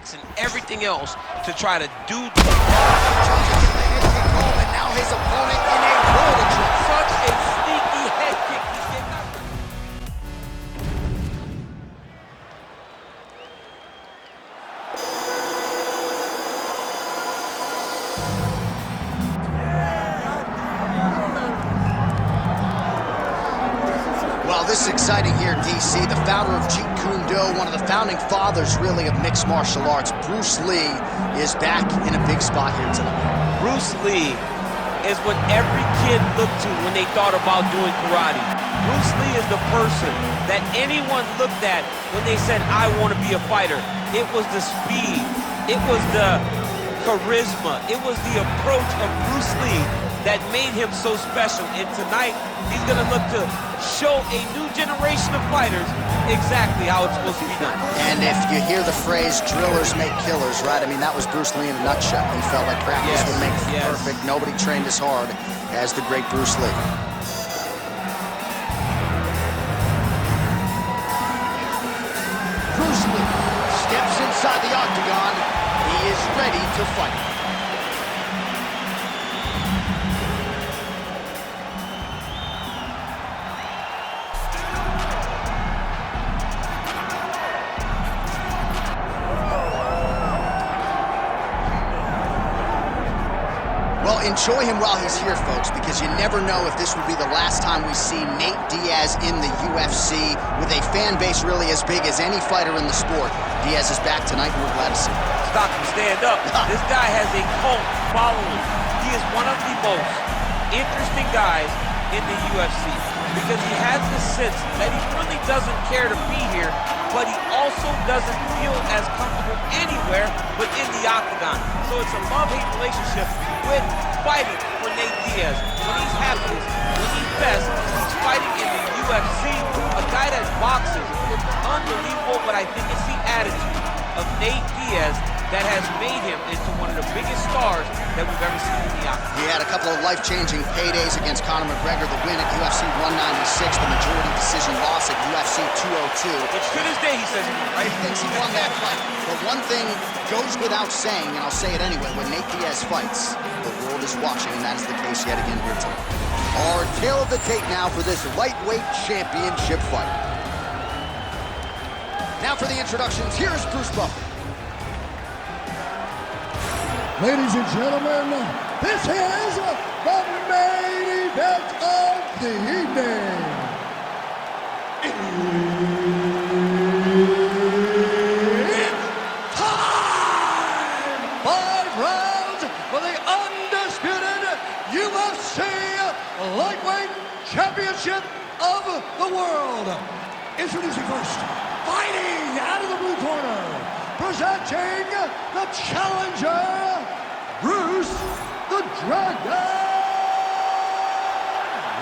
tactics and everything else to try to do. And now his opponent in a world of trouble. Such a sneaky head kick. He did not. Well, this is exciting here, DC. The founder of Jeet Kune Do, one of the founding fathers, really, of mixed martial arts, Bruce Lee, is back in a big spot here tonight. Bruce Lee is what every kid looked to when they thought about doing karate. Bruce Lee is the person that anyone looked at when they said, I want to be a fighter. It was the speed. It was the charisma. It was the approach of Bruce Lee that made him so special. And tonight, he's going to look to show a new generation of fighters exactly how it's supposed to be done. And if you hear the phrase, drillers make killers, right? I mean, that was Bruce Lee in a nutshell. He felt like practice would make perfect. Nobody trained as hard as the great Bruce Lee. Bruce Lee steps inside the octagon. He is ready to fight. Well, enjoy him while he's here, folks, because you never know if this will be the last time we see Nate Diaz in the UFC with a fan base really as big as any fighter in the sport. Diaz is back tonight, and we're glad to see him. Stockton, stand up. This guy has a cult following. He is one of the most interesting guys in the UFC because he has the sense that he really doesn't care to be here, but he also doesn't feel as comfortable anywhere but in the octagon. So it's a love-hate relationship with fighting for Nate Diaz. When he's happiest, when he's best, he's fighting in the UFC. A guy that boxes is unbelievable, but I think it's the attitude of Nate Diaz that has made him into one of the biggest stars that we've ever seen in the octagon. He had a couple of life-changing paydays against Conor McGregor, the win at UFC 196, the majority decision loss at UFC 202. Which to this day he says he thinks he won that fight. But one thing goes without saying, and I'll say it anyway, when Nate Diaz fights, the world is watching, and that is the case yet again here tonight. Our tail of the tape now for this lightweight championship fight. Now for the introductions, here's Bruce Buffer. Ladies and gentlemen, this is the main event of the evening. It's time! 5 rounds for the undisputed UFC Lightweight Championship of the world. Introducing first, fighting out of the blue corner, presenting the challenger, Bruce the Dragon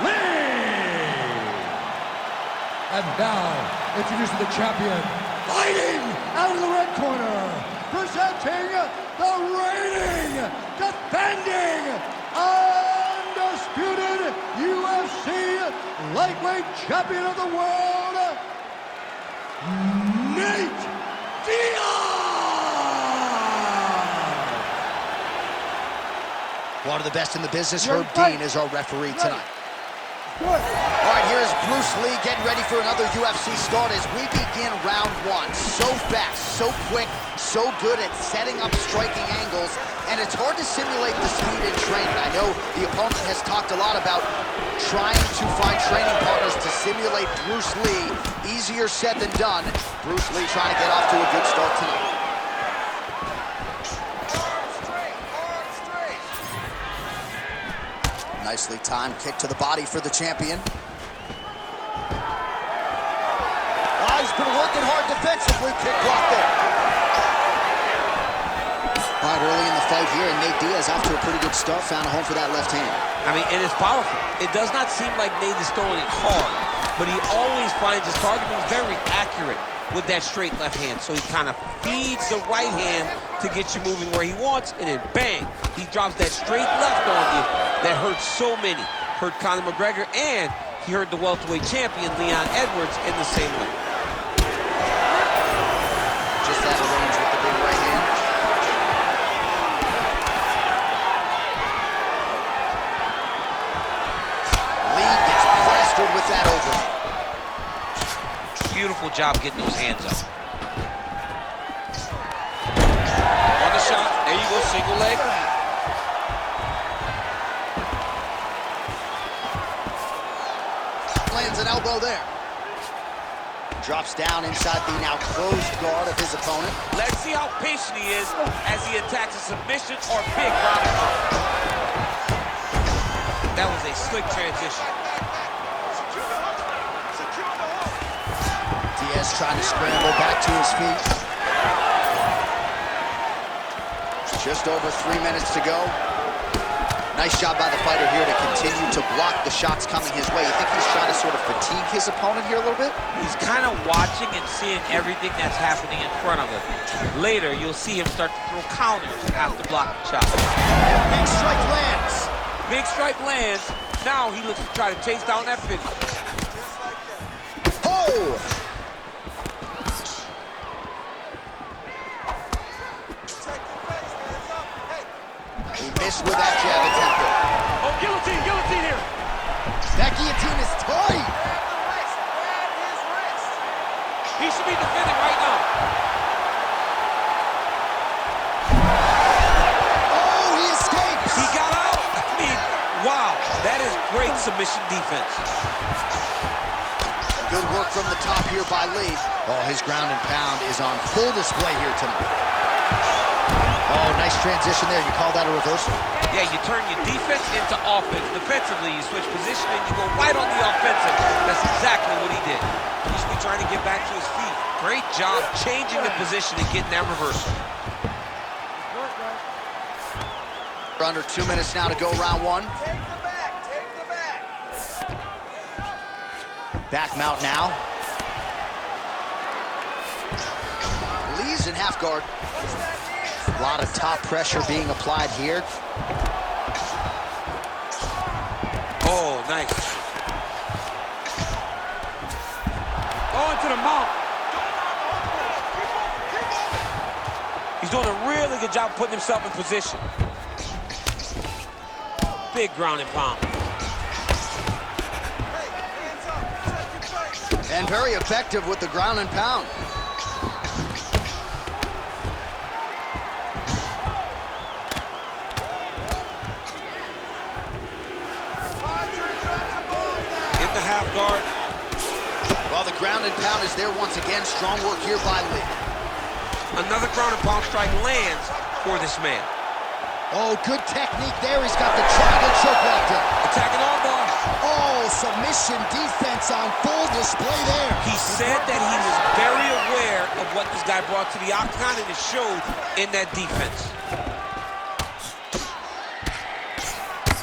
Lee. And now, introducing the champion, fighting out of the red corner, presenting the reigning, defending, undisputed UFC lightweight champion of the world, Nate Diaz. One of the best in the business, Herb Dean, is our referee tonight. All right, here's Bruce Lee getting ready for another UFC start as we begin round 1. So fast, so quick, so good at setting up striking angles, and it's hard to simulate the speed in training. I know the opponent has talked a lot about trying to find training partners to simulate Bruce Lee. Easier said than done. Bruce Lee trying to get off to a good start tonight. Nicely timed kick to the body for the champion. He's been working hard defensively. Kick block there. All right, early in the fight here, and Nate Diaz off to a pretty good start. Found a home for that left hand. I mean, and it's powerful. It does not seem like Nate is throwing it hard, but he always finds his target being very accurate with that straight left hand. So he kind of feeds the right hand to get you moving where he wants, and then bang, he drops that straight left on you that hurts so many. Hurt Conor McGregor, and he hurt the welterweight champion, Leon Edwards, in the same way. Just out of range with the big right hand. Beautiful job getting those hands up. On the shot. There you go, single leg. Lands an elbow there. Drops down inside the now closed guard of his opponent. Let's see how patient he is as he attacks a submission or big ground and pound. That was a slick transition. Diaz trying to scramble back to his feet. Just over 3 minutes to go. Nice job by the fighter here to continue to block the shots coming his way. You think he's trying to sort of fatigue his opponent here a little bit? He's kind of watching and seeing everything that's happening in front of him. Later, you'll see him start to throw counters after blocking shots. Big strike lands. Big strike lands. Now he looks to try to chase down that finish. Oh! He missed with that jab attempt. Oh, guillotine, guillotine here. That guillotine is tight. He should be defending right now. Oh, he escapes. He got out. I mean, wow, that is great submission defense. Good work from the top here by Lee. Oh, his ground and pound is on full display here tonight. Oh, nice transition there. You call that a reversal? Yeah, you turn your defense into offense. Defensively, you switch position and you go right on the offensive. That's exactly what he did. He should be trying to get back to his feet. Great job changing the position and getting that reversal. We're under 2 minutes now to go round one. Take the back, take the back. Back mount now. Lee's in half guard. A lot of top pressure being applied here. Oh, nice. Going to the mount. He's doing a really good job putting himself in position. Big ground and pound. And very effective with the ground and pound. Half guard. Well, the ground and pound is there once again. Strong work here by Lee. Another ground and pound strike lands for this man. Oh, good technique there. He's got the triangle choke locked in. Attacking all bar. Oh, submission defense on full display there. He said that he was very aware of what this guy brought to the octagon, and it showed in that defense.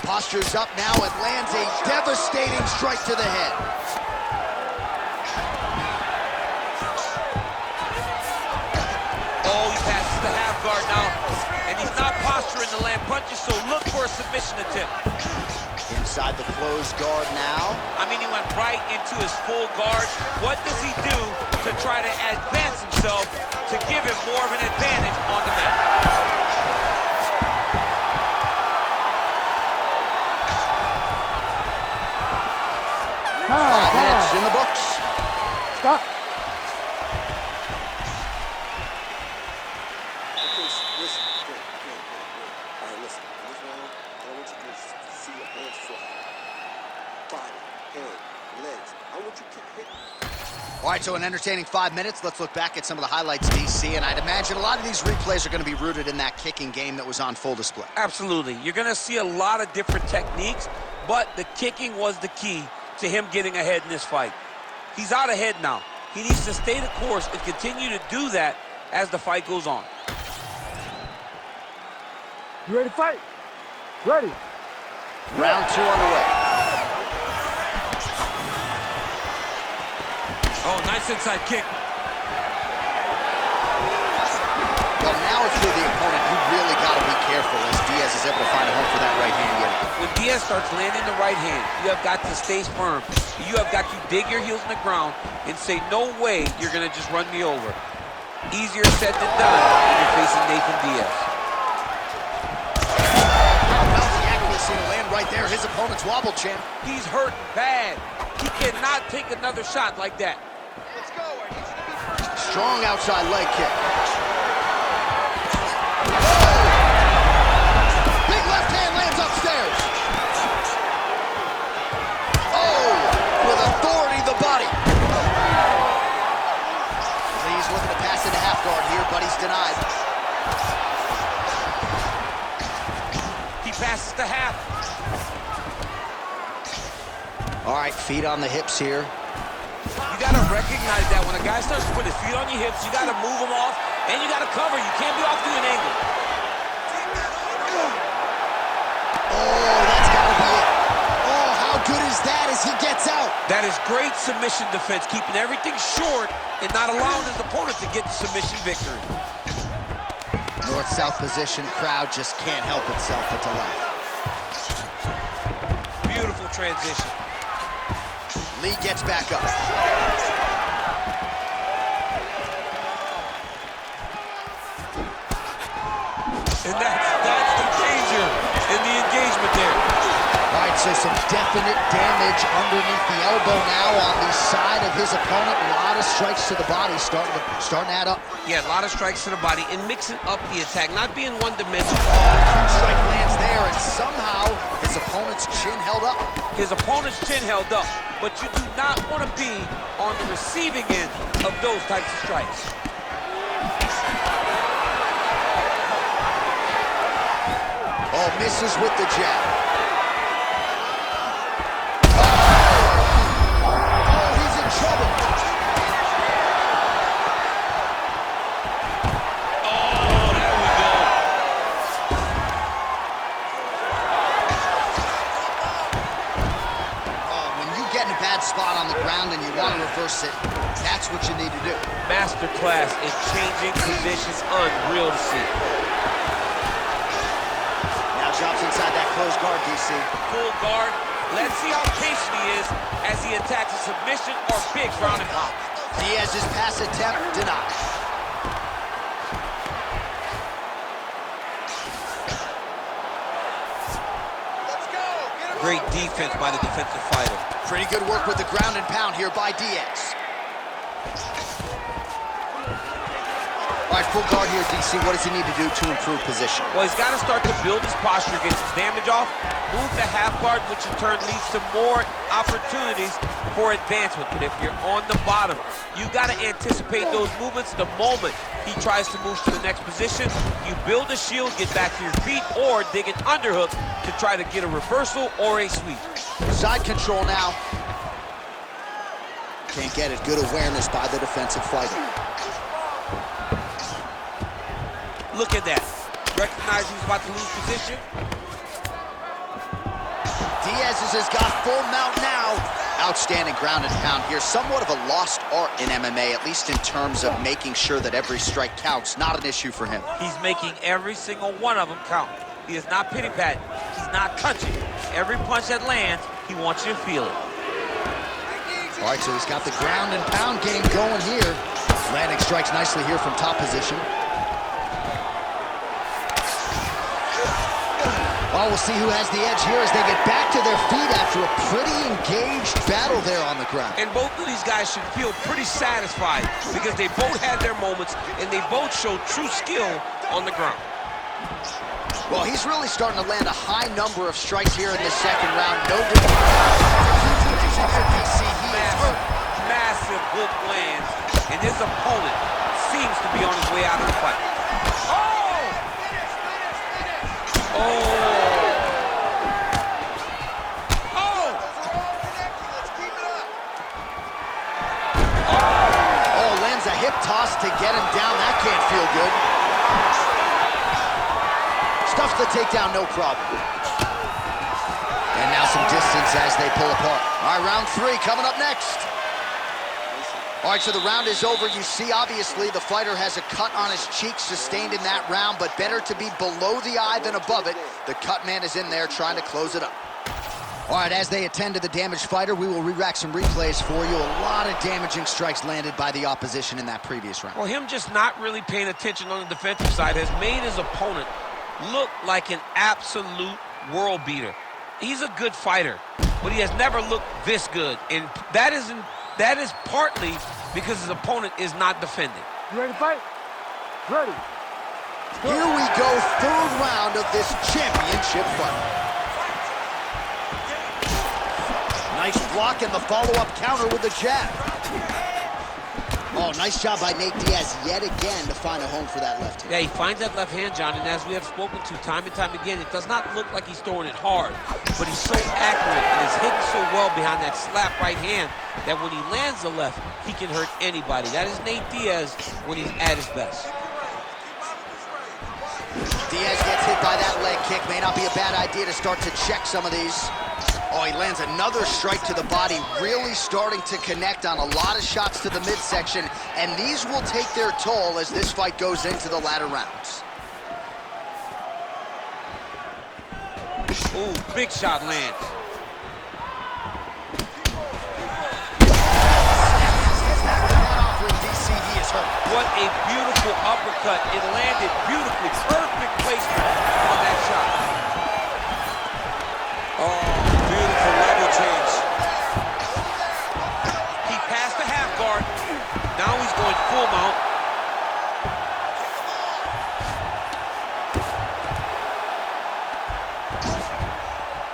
Postures up now and lands a devastating strike to the head. Oh, he passes the half guard now. And he's not posturing to land punches, so look for a submission attempt. Inside the closed guard now. I mean, he went right into his full guard. What does he do to try to advance himself to give him more of an advantage on the mat? 5 minutes in the books. Stop. Okay, listen. Good. All right, listen. In this round, I don't want you to see your hands fly. Body, head, legs. I want you to hit. All right, so an entertaining 5 minutes. Let's look back at some of the highlights, DC, and I'd imagine a lot of these replays are going to be rooted in that kicking game that was on full display. Absolutely. You're going to see a lot of different techniques, but the kicking was the key to him getting ahead in this fight. He's out ahead now. He needs to stay the course and continue to do that as the fight goes on. You ready to fight? Ready. Round 2 underway. Oh, nice inside kick. Well, now if you're the opponent, you really got to be careful as Diaz is able to find a home for that right hand yet. When Diaz starts landing the right hand, you have got to stay firm. You have got to dig your heels in the ground and say, no way you're going to just run me over. Easier said than done when you're facing Nathan Diaz. About the accuracy to land right there. His opponent's wobble, champ. He's hurting bad. He cannot take another shot like that. Let's go. Strong outside leg kick. Big left hand lands upstairs. Oh, with authority the body. Lee's looking to pass into half guard here, but he's denied. He passes to half. All right, feet on the hips here. You gotta recognize that when a guy starts to put his feet on your hips, you gotta move them off, and you gotta cover. You can't be off to an angle. Oh, that's gotta be it. Oh, how good is that as he gets out? That is great submission defense, keeping everything short and not allowing his opponent to get the submission victory. North-south position, crowd just can't help itself but to laugh. Beautiful transition. Lee gets back up. And that's the danger in the engagement there. All right, so some definite damage underneath the elbow now on the side of his opponent. A lot of strikes to the body starting to add up. Yeah, a lot of strikes to the body and mixing up the attack, not being one-dimensional. Huge strike lands there, and somehow his opponent's chin held up. His opponent's chin held up, but you do not want to be on the receiving end of those types of strikes. Oh, misses with the jab. Oh, he's in trouble. Oh, there we go. Oh, when you get in a bad spot on the ground and you want to reverse it, that's what you need to do. Masterclass in changing positions, unreal to see. Drops inside that closed guard, DC. Full guard. Let's see how patient he is as he attacks a submission or big ground and pound. Diaz's pass attempt denied. Let's go. Get him. Great defense by the defensive fighter. Pretty good work with the ground and pound here by Diaz. All right, full guard here, DC. What does he need to do to improve position? Well, he's got to start to build his posture, get his damage off, move to half guard, which in turn leads to more opportunities for advancement. But if you're on the bottom, you got to anticipate those movements the moment he tries to move to the next position. You build a shield, get back to your feet, or dig an underhook to try to get a reversal or a sweep. Side control now. Can't get it. Good awareness by the defensive fighter. Look at that. Recognize he's about to lose position. Diaz has got full mount now. Outstanding ground and pound here. Somewhat of a lost art in MMA, at least in terms of making sure that every strike counts. Not an issue for him. He's making every single one of them count. He is not pity-patting. He's not punching. Every punch that lands, he wants you to feel it. All right, so he's got the ground and pound game going here. Landing strikes nicely here from top position. Oh, we'll see who has the edge here as they get back to their feet after a pretty engaged battle there on the ground. And both of these guys should feel pretty satisfied because they both had their moments and they both showed true skill on the ground. Well, he's really starting to land a high number of strikes here in this second round. No different. Massive hook lands, and his opponent seems to be on his way out of the fight. Oh! Toss to get him down. That can't feel good. Stuffs the takedown, no problem. And now some distance as they pull apart. All right, round three coming up next. All right, so the round is over. You see, obviously, the fighter has a cut on his cheek sustained in that round, but better to be below the eye than above it. The cut man is in there trying to close it up. All right, as they attend to the damaged fighter, we will re-rack some replays for you. A lot of damaging strikes landed by the opposition in that previous round. Well, him just not really paying attention on the defensive side has made his opponent look like an absolute world beater. He's a good fighter, but he has never looked this good. And that is That is partly because his opponent is not defending. You ready to fight? Ready. Here we go, third round of this championship fight. Nice block and the follow-up counter with the jab. Oh, nice job by Nate Diaz yet again to find a home for that left hand. Yeah, he finds that left hand, John, and as we have spoken to time and time again, it does not look like he's throwing it hard, but he's so accurate and is hitting so well behind that slap right hand that when he lands the left, he can hurt anybody. That is Nate Diaz when he's at his best. Diaz gets hit by that leg kick. May not be a bad idea to start to check some of these. Oh, he lands another strike to the body, really starting to connect on a lot of shots to the midsection, and these will take their toll as this fight goes into the latter rounds. Ooh, big shot lands. What a beautiful uppercut. It landed beautifully. Perfect placement on that shot. Oh, beautiful level change. He passed the half guard. Now he's going full mount.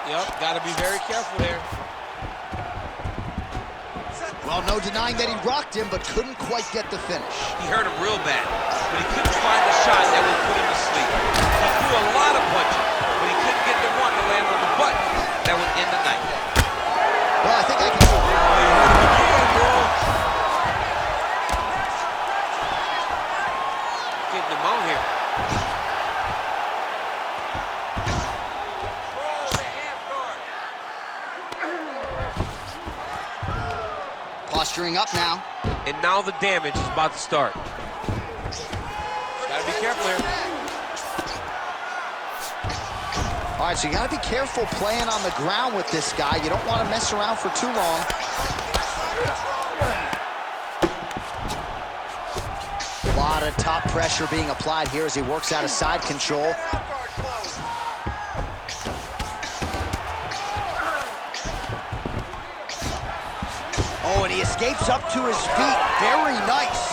Yep, got to be very careful there. Well, no denying that he rocked him, but couldn't quite get the finish. He hurt him real bad, but he couldn't find the shot that would put him to sleep. He threw a lot of punches, but he couldn't get the one to land on the button that would end the night. Well, I think I can do it. Oh, he hurt him again, bro. Getting him out here. Posturing up now. And now the damage is about to start. Gotta be careful here. All right, so you gotta be careful playing on the ground with this guy. You don't want to mess around for too long. A lot of top pressure being applied here as he works out of side control. Oh, and he escapes up to his feet. Very nice.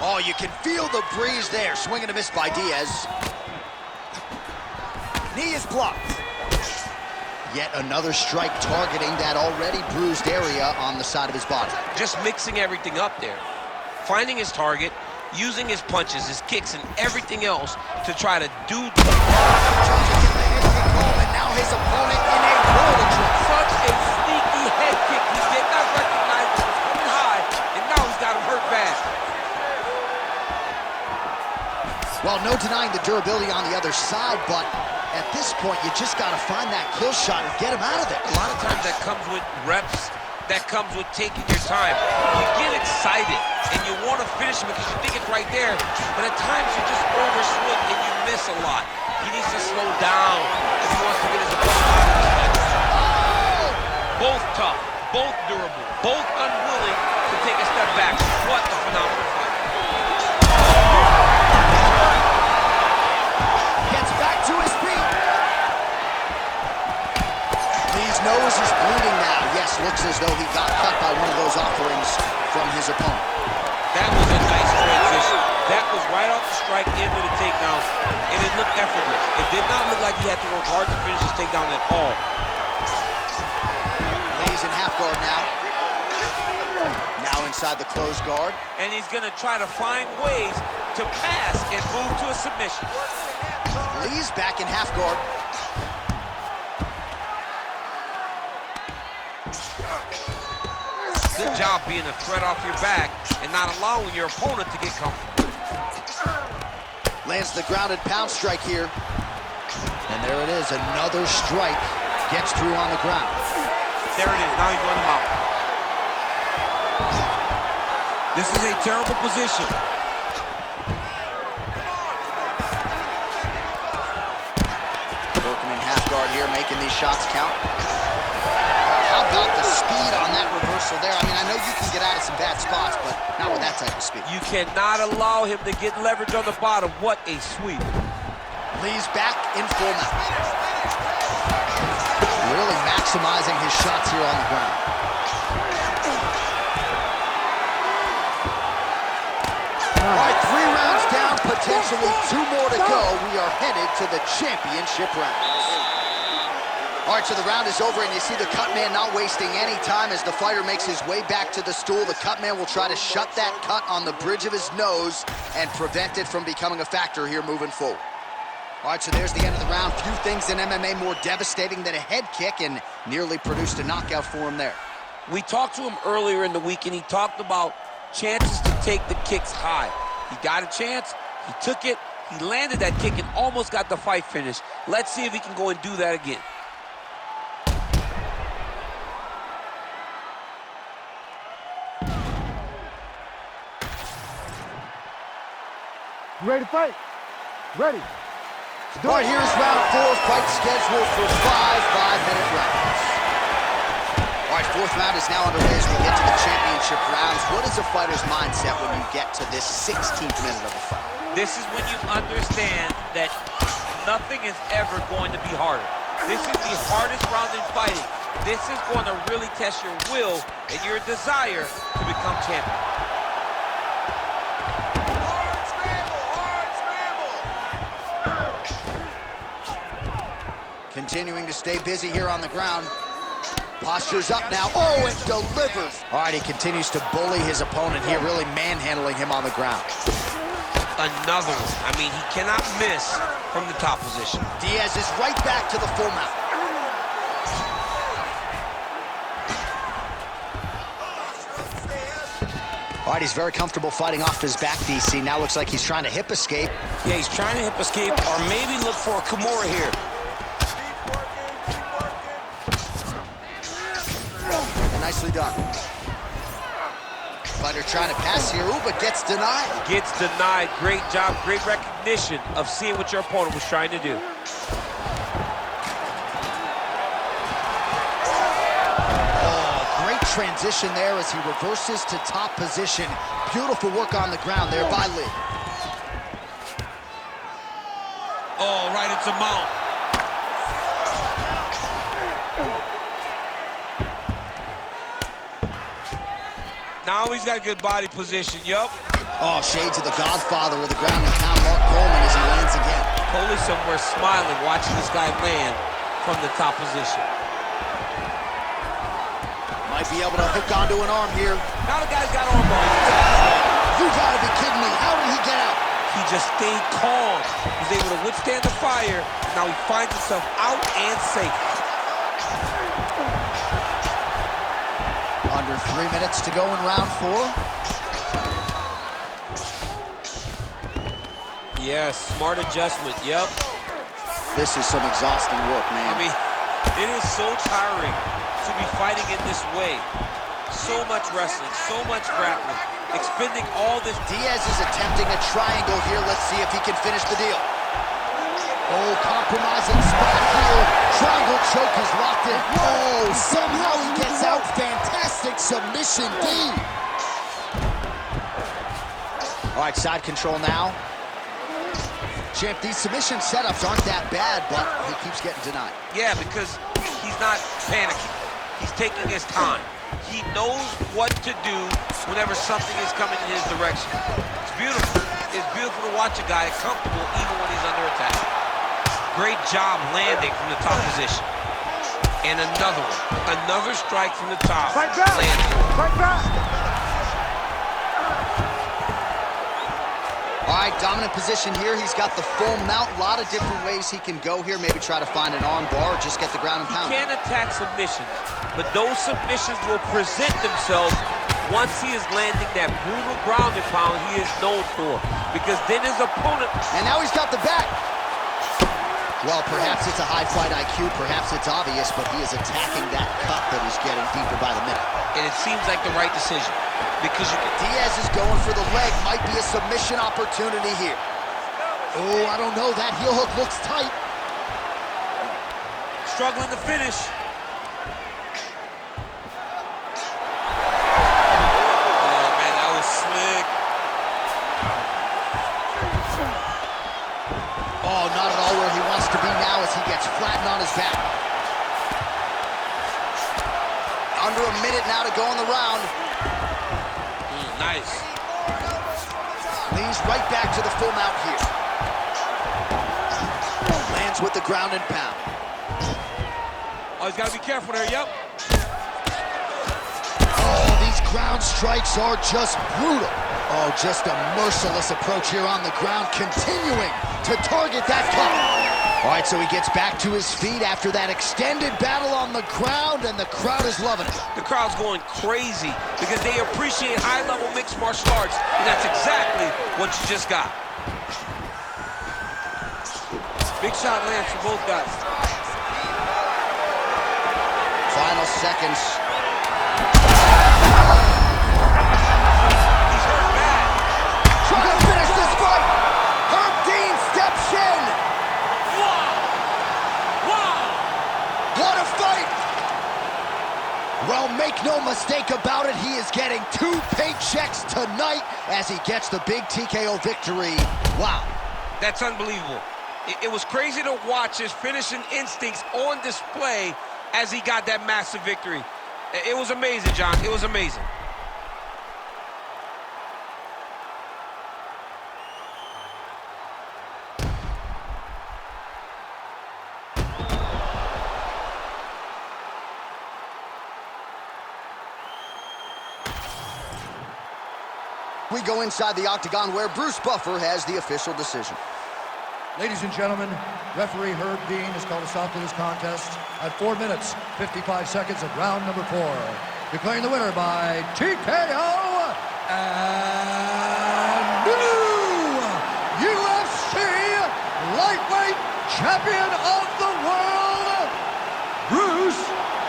Oh, you can feel the breeze there. Swing and a miss by Diaz. Knee is blocked. Yet another strike targeting that already bruised area on the side of his body. Just mixing everything up there. Finding his target, using his punches, his kicks, and everything else to try to do... And now his opponent in a world of trouble. Such a sneaky head kick. He did not recognize it was coming high, and now he's got him hurt bad. Well, no denying the durability on the other side, but at this point, you just got to find that kill shot and get him out of there. A lot of times that comes with reps, that comes with taking your time. You get excited, and you want to finish him because you think it's right there, but at times you just overswing and you miss a lot. He needs to slow down if he wants to get his opponent out of this fight. Both tough, both durable, both unwilling to take a step back. What a phenomenal fight. Gets back to his feet. Lee's nose is bleeding now. Yes, looks as though he got cut by one of those offerings from his opponent. That was a nice transition. That was right off the strike into the takedown, and it looked effortless. It did not look like he had to work hard to finish his takedown at all. Lee's in half guard now. Now inside the closed guard. And he's going to try to find ways to pass and move to a submission. Lee's back in half guard. Good job being a threat off your back and not allowing your opponent to get comfortable. Lands the grounded pound strike here. And there it is, another strike. Gets through on the ground. There it is, now he's on the mount. This is a terrible position. Working in half guard here, making these shots count. How about the speed on that reversal there? I mean, I know you can get out of some bad spots, but not with that type of speed. You cannot allow him to get leverage on the bottom. What a sweep. Lee's back in full mount. really maximizing his shots here on the ground. All right, 3 rounds down, potentially 2 more to go. We are headed to the championship rounds. All right, so the round is over, and you see the cut man not wasting any time as the fighter makes his way back to the stool. The cut man will try to shut that cut on the bridge of his nose and prevent it from becoming a factor here moving forward. All right, so there's the end of the round. Few things in MMA more devastating than a head kick, and nearly produced a knockout for him there. We talked to him earlier in the week, and he talked about chances to take the kicks high. He got a chance, he took it, he landed that kick and almost got the fight finished. Let's see if he can go and do that again. You ready to fight? Ready. All right, here's round 4, fight scheduled for 5 5-minute rounds. All right, 4th round is now underway as we get to the championship rounds. What is a fighter's mindset when you get to this 16th minute of a fight? This is when you understand that nothing is ever going to be harder. This is the hardest round in fighting. This is going to really test your will and your desire to become champion. Continuing to stay busy here on the ground. Posture's up now. Oh, and delivers. All right, he continues to bully his opponent here, really manhandling him on the ground. Another one. I mean, he cannot miss from the top position. Diaz is right back to the full mount. All right, he's very comfortable fighting off his back, DC. Now looks like he's trying to hip escape. Yeah, he's trying to hip escape or maybe look for a Kimura here. Nicely done. Fighter trying to pass here, ooh, but gets denied. Gets denied. Great job, great recognition of seeing what your opponent was trying to do. Oh, great transition there as he reverses to top position. Beautiful work on the ground there by Lee. Oh, right into mount. Now he's got a good body position, yup. Oh, shades of the Godfather with the ground and pound Mark Coleman as he lands again. Totally somewhere smiling, watching this guy land from the top position. Might be able to hook onto an arm here. Now the guy's got arm bar. You gotta be kidding me. How did he get out? He just stayed calm. He was able to withstand the fire. Now he finds himself out and safe. Under 3 minutes to go in round 4. Yes, smart adjustment, yep. This is some exhausting work, man. I mean, it is so tiring to be fighting in this way. So much wrestling, so much grappling, expending all this. Diaz is attempting a triangle here. Let's see if he can finish the deal. Oh, compromising spot here. Triangle choke is locked in. Oh, somehow he gets out. Fantastic submission, D. All right, side control now. Champ, these submission setups aren't that bad, but he keeps getting denied. Yeah, because he's not panicking. He's taking his time. He knows what to do whenever something is coming in his direction. It's beautiful. It's beautiful to watch a guy comfortable even when he's under attack. Great job landing from the top position. And another one. Another strike from the top. Fight back! Fight back! All right, dominant position here. He's got the full mount. A lot of different ways he can go here. Maybe try to find an arm bar or just get the ground and pound. He can attack submissions, but those submissions will present themselves once he is landing that brutal ground and pound he is known for. Because then his opponent... And now he's got the back. Well, perhaps it's a high fight IQ, perhaps it's obvious, but he is attacking that cut that is getting deeper by the minute. And it seems like the right decision, because you can... Diaz is going for the leg, might be a submission opportunity here. Oh, I don't know, that heel hook looks tight. Struggling to finish. Oh, man, that was slick. Oh, not at all where he wants to be now as he gets flattened on his back. Under a minute now to go in the round. Nice. Leans right back to the full mount here. Lands with the ground and pound. Oh, he's got to be careful there, yep. Oh, these ground strikes are just brutal. Oh, just a merciless approach here on the ground, continuing to target that cup. All right, so he gets back to his feet after that extended battle on the ground, and the crowd is loving it. The crowd's going crazy because they appreciate high-level mixed martial arts, and that's exactly what you just got. Big shot lands for both guys. Final seconds. He's hurt bad. Trying to finish this fight. Herb Dean steps in. Wow! What a fight! Well, make no mistake about it, he is getting 2 paychecks tonight as he gets the big TKO victory. Wow. That's unbelievable. It was crazy to watch his finishing instincts on display as he got that massive victory. It was amazing, John. It was amazing. We go inside the octagon where Bruce Buffer has the official decision. Ladies and gentlemen, referee Herb Dean has called a stop to this contest at 4 minutes, 55 seconds of round number 4. Declaring the winner by TKO and new UFC lightweight champion of the world, Bruce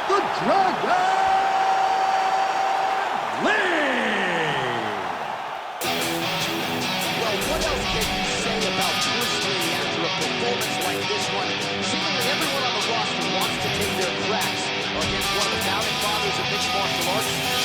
the Dragon Lee. Well, what else can you say about Bruce Lee after a performance like this one? Seemingly everyone on the roster wants to take their cracks against one of the founding fathers of mixed martial arts.